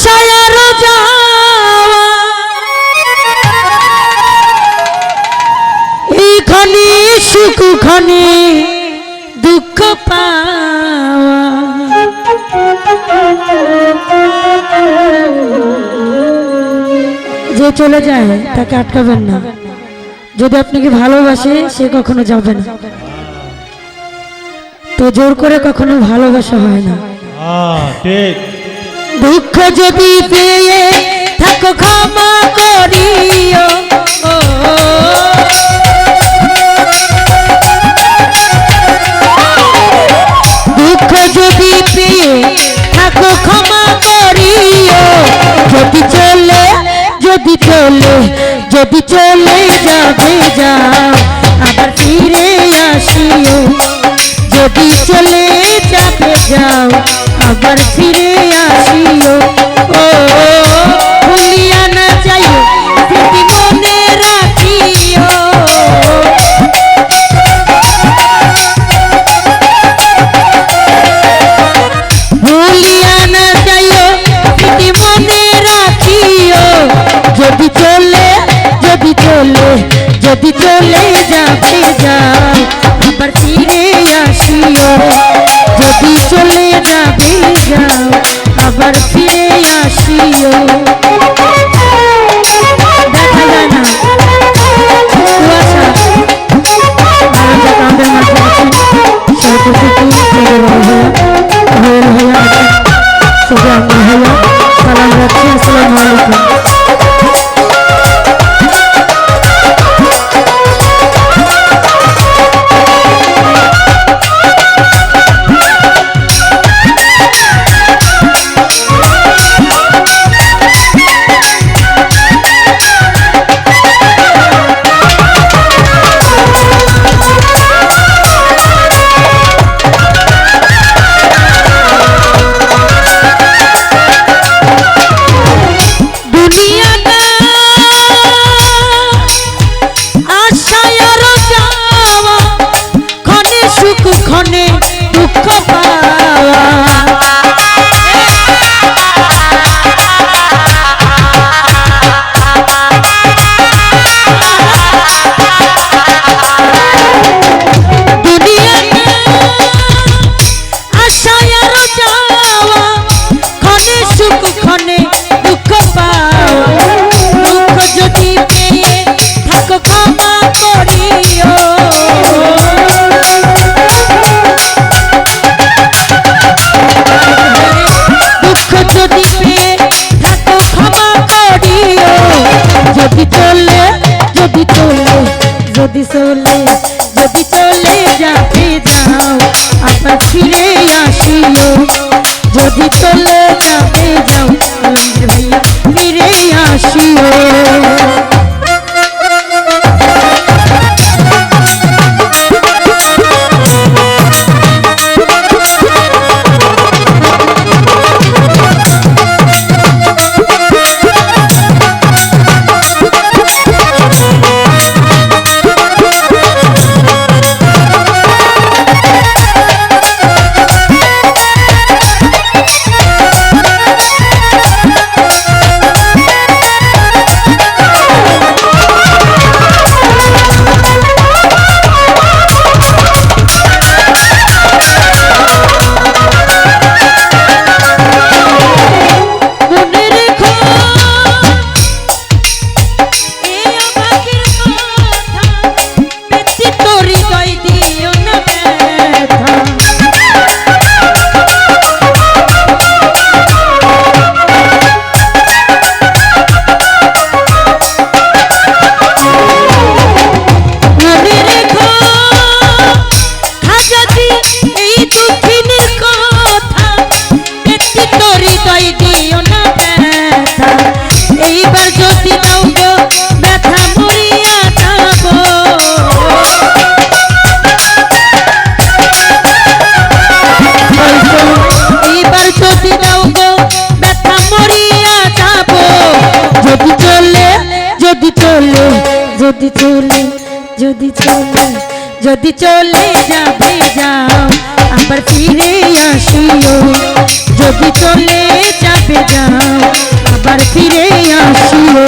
আশায় আরো যাওয়া এইখানে সুখ খানে দুঃখ পাওয়া যে চলে যায় তাকে আটকাবেন না। যদি আপনাকে ভালোবাসে সে কখনো যাবে না, তো জোর করে কখনো ভালোবাসা হয় না। ঠিক। দুঃখ যদি পেয়ে থাকো ক্ষমা করিও, দুঃখ যদি পেয়ে থাকো ক্ষমা করিও। যদি চলে যদি চলে যদি চলে যাবে যাও আবার ফিরে আসিও। যদি চলে যাবে যাও আবার ফিরে আসিও। ও ভুলিয়া না যাইও স্মৃতি মনে রাখিও। ভুলিয়া না যাইও স্মৃতি মনে রাখিও। যদি চলে যদি চলে যদি চলে যাবে যাও আবার ফিরে আসিও। যদি চলে যাবে যাও আবার ফিরে আসিও। দেখা যায় না কুয়াশা আমাদের মাঝে আছেন ভাইয়া সবাই আমরা ভাইয়া সালাম রাখছি। আসসালামু আলাইকুম। যদি চলে যদি চলে যাবে যাও আবার ফিরে আসিও। যদি চলে যাবে যাও ভাইয়া ফিরে আসিও। যদি চলে যদি চলে যদি চলে যাবে যাও আবার ফিরে আসিও। যদি চলে যাবে যাও আবার ফিরে আসিও।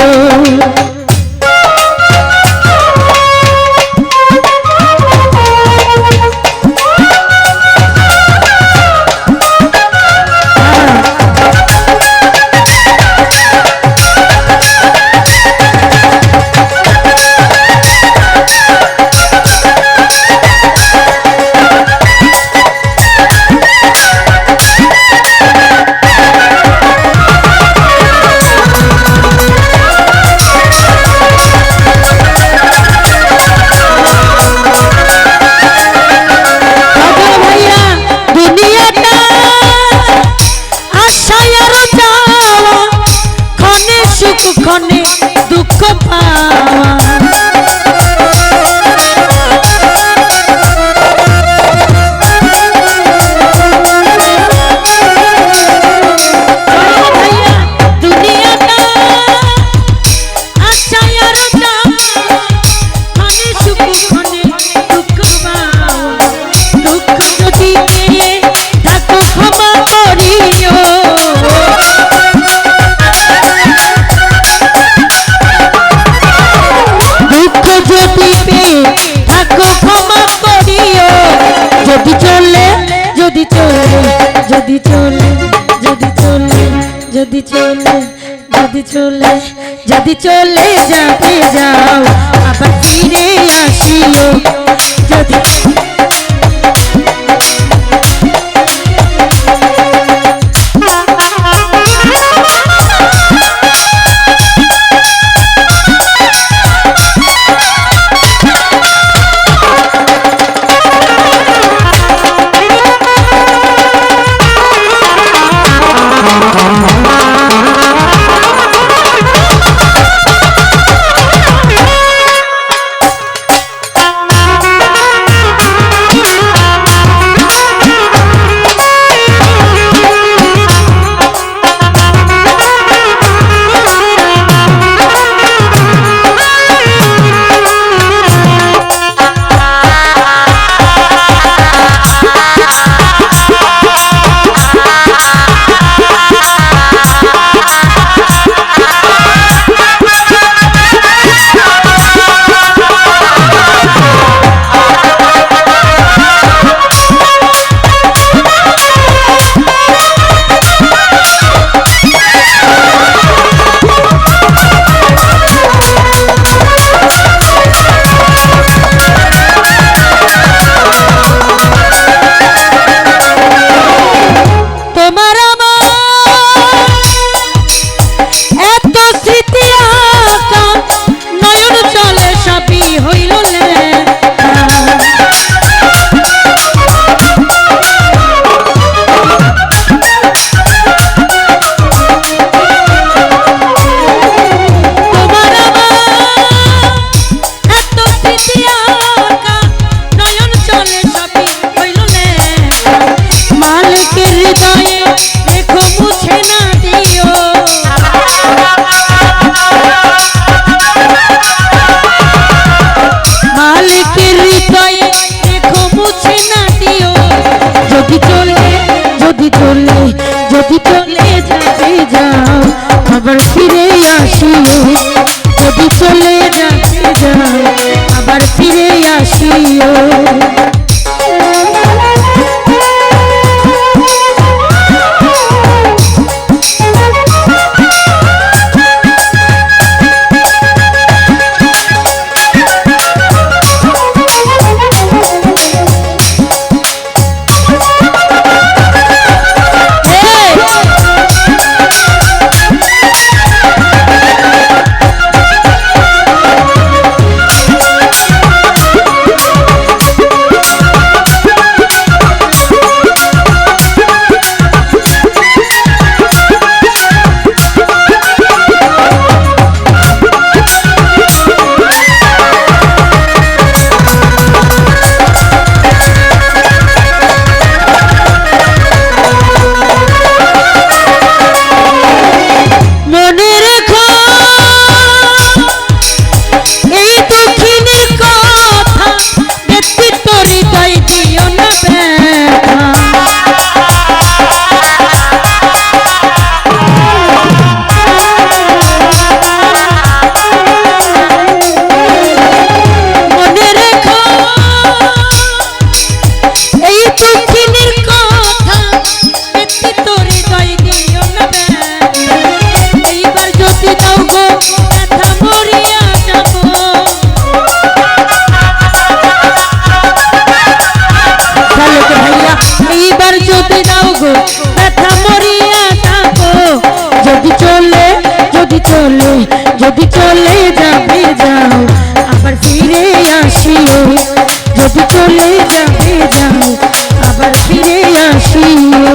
ক্ষণে দুঃখ পাওয়া দুনিয়াটা আশায় আরো ক্ষণে সুখ ক্ষণে দুঃখ পাওয়া দুঃখ যদি পেয়ে থাকো ক্ষমা করিও যদি পেয়ে থাকো ক্ষমা করিও যদি চলে যদি চলে যদি চলে যদি চলে যদি চলে যদি চলে যদি চলে যাবে যাও আবার ফিরে আসিও যদি যদি চলে যাবে যাও আবার ফিরে আসিও যদি চলে যাবে যাও আবার ফিরে আসিও দুঃখিনীর কথা এতে তোর হৃদয় দিও না এইবার যদি দাও গো ব্যথা মরিয়া যাব ভাইয়া এইবার যদি দাও গো ব্যথা মরিয়া যাব যদি চলে যাবে যাও আবার ফিরে আসিও যদি চলে যাবে যাও আবার ফিরে আসিও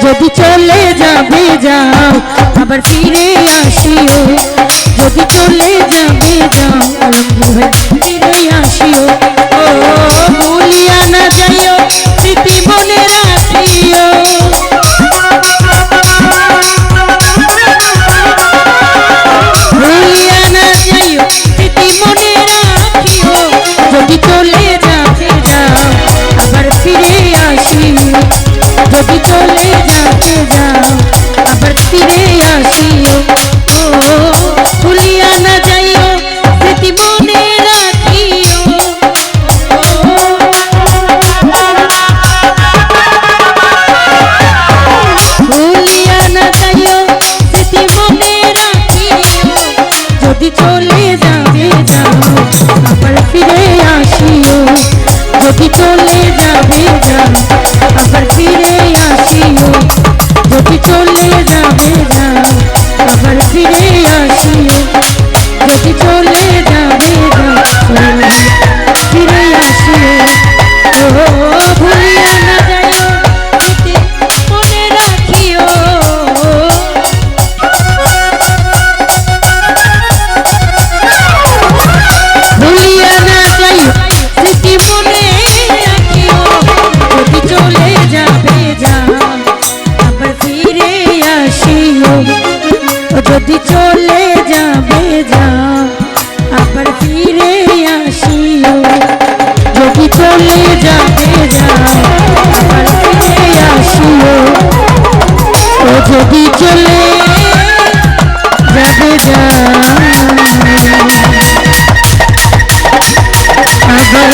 যদি চলে যাবে যাও আবার ফিরে আসিও যদি চলে যাবে যাও ফিরে আসিও ও ভুলিয়া না যাইও স্মৃতি মনে রাখিও ভুলিয়া না যাইও স্মৃতি মনে রাখিও যদি চলে যাবে যাও আবার ফিরে আসিও যদি চলে যাবে যাও আবার ফিরে আসিও ও ভুলিয়া না যাইও স্মৃতি মনে রাখিও ভুলিয়া না যাইও স্মৃতি মনে রাখিও যদি চলে যাবে যাও আবার ফিরে আসিও যদি চলে যাবে যাও আবার ফিরে আসিও যদি চলে যাবে যাও আবার ফিরে আসিও যদি চলে যাবে যাও ফিরে আসিও ও ভুলিয়া না যাইও মনে রাখিও ভুলিয়া না যাইও স্মৃতি মনে রাখিও যদি চলে যাবে যাও আবার ফিরে আসিও যদি চলে যাবে যাও আবার ফিরে আসিও যদি চলে যাবে যাও আবার ফিরে আসিও ও যদি চলে যাবে যাও আবার